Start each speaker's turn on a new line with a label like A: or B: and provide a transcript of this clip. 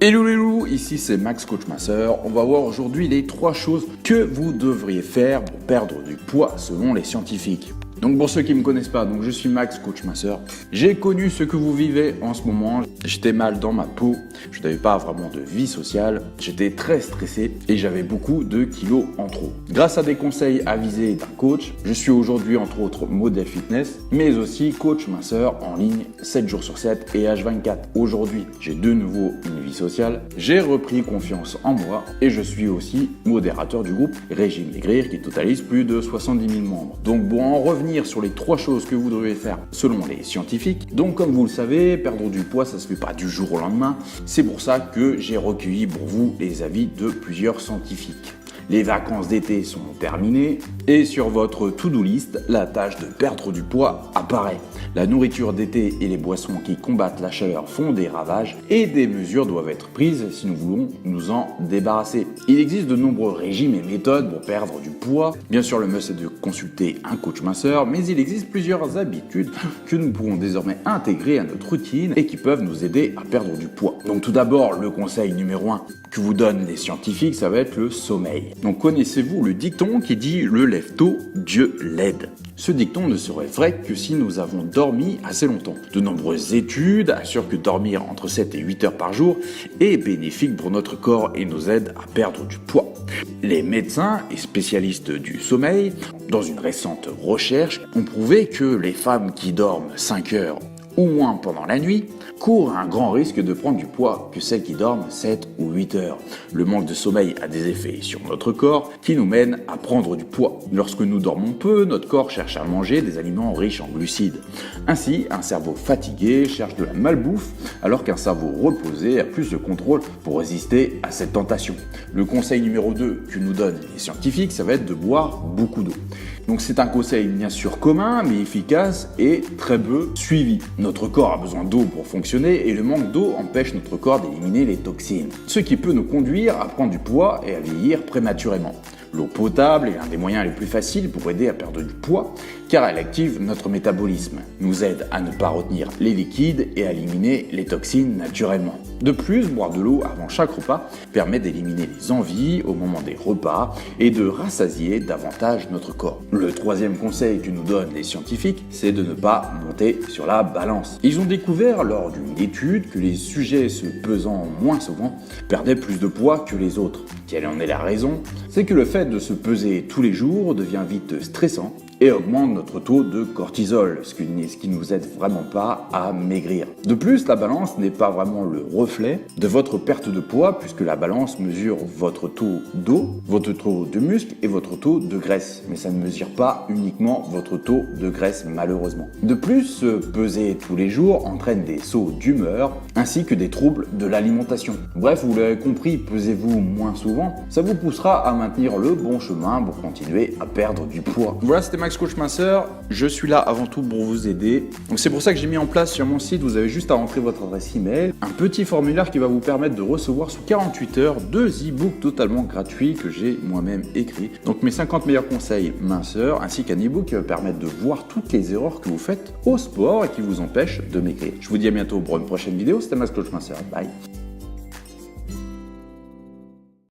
A: Hello les loups, ici c'est Max Coach Masseur. On va voir aujourd'hui les 3 choses que vous devriez faire pour perdre du poids selon les scientifiques. Donc pour ceux qui ne me connaissent pas, je suis Max Coach Masseur. J'ai connu ce que vous vivez en ce moment. J'étais mal dans ma peau, je n'avais pas vraiment de vie sociale, j'étais très stressé et j'avais beaucoup de kilos en trop. Grâce à des conseils avisés d'un coach, je suis aujourd'hui entre autres modèle fitness, mais aussi coach masseur en ligne 7 jours sur 7 et H24. Aujourd'hui, j'ai de nouveau une vie sociale, j'ai repris confiance en moi et je suis aussi modérateur du groupe Régime Maigrir qui totalise plus de 70 000 membres. Donc pour en revenir sur les 3 choses que vous devez faire selon les scientifiques. Donc comme vous le savez, perdre du poids, ça se fait pas du jour au lendemain. C'est pour ça que j'ai recueilli pour vous les avis de plusieurs scientifiques. Les vacances d'été sont terminées et sur votre to-do list, la tâche de perdre du poids apparaît. La nourriture d'été et les boissons qui combattent la chaleur font des ravages et des mesures doivent être prises si nous voulons nous en débarrasser. Il existe de nombreux régimes et méthodes pour perdre du poids. Bien sûr, le must est de consulter un coach masseur, mais il existe plusieurs habitudes que nous pouvons désormais intégrer à notre routine et qui peuvent nous aider à perdre du poids. Donc tout d'abord, le conseil numéro 1 que vous donnent les scientifiques, ça va être le sommeil. Donc connaissez-vous le dicton qui dit « le lève tôt, Dieu l'aide ». Ce dicton ne serait vrai que si nous avons dormi assez longtemps. De nombreuses études assurent que dormir entre 7 et 8 heures par jour est bénéfique pour notre corps et nous aide à perdre du poids. Les médecins et spécialistes du sommeil, dans une récente recherche, ont prouvé que les femmes qui dorment 5 heures ou moins pendant la nuit, courent un grand risque de prendre du poids que celles qui dorment 7 ou 8 heures. Le manque de sommeil a des effets sur notre corps qui nous mènent à prendre du poids. Lorsque nous dormons peu, notre corps cherche à manger des aliments riches en glucides. Ainsi, un cerveau fatigué cherche de la malbouffe, alors qu'un cerveau reposé a plus de contrôle pour résister à cette tentation. Le conseil numéro 2 que nous donnent les scientifiques, ça va être de boire beaucoup d'eau. Donc c'est un conseil bien sûr commun, mais efficace et très peu suivi. Notre corps a besoin d'eau pour fonctionner et le manque d'eau empêche notre corps d'éliminer les toxines, ce qui peut nous conduire à prendre du poids et à vieillir prématurément. L'eau potable est l'un des moyens les plus faciles pour aider à perdre du poids car elle active notre métabolisme, nous aide à ne pas retenir les liquides et à éliminer les toxines naturellement. De plus, boire de l'eau avant chaque repas permet d'éliminer les envies au moment des repas et de rassasier davantage notre corps. Le 3e conseil que nous donnent les scientifiques, c'est de ne pas monter sur la balance. Ils ont découvert lors d'une étude que les sujets se pesant moins souvent perdaient plus de poids que les autres. Quelle en est la raison? C'est que le fait de se peser tous les jours devient vite stressant et augmente notre taux de cortisol, ce qui ne vous aide vraiment pas à maigrir. De plus, la balance n'est pas vraiment le reflet de votre perte de poids puisque la balance mesure votre taux d'eau, votre taux de muscle et votre taux de graisse, mais ça ne mesure pas uniquement votre taux de graisse malheureusement. De plus, se peser tous les jours entraîne des sauts d'humeur ainsi que des troubles de l'alimentation. Bref, vous l'avez compris, pesez-vous moins souvent, ça vous poussera à maintenir le bon chemin pour continuer à perdre du poids. Voilà, c'était Max Coach Masseur, je suis là avant tout pour vous aider. Donc c'est pour ça que j'ai mis en place sur mon site, vous avez juste à rentrer votre adresse email, un petit formulaire qui va vous permettre de recevoir sous 48 heures 2 e-books totalement gratuits que j'ai moi-même écrits. Donc mes 50 meilleurs conseils minceurs ainsi qu'un e-book qui va permettre de voir toutes les erreurs que vous faites au sport et qui vous empêchent de maigrir. Je vous dis à bientôt pour une prochaine vidéo, c'était Max Coach Masseur, bye.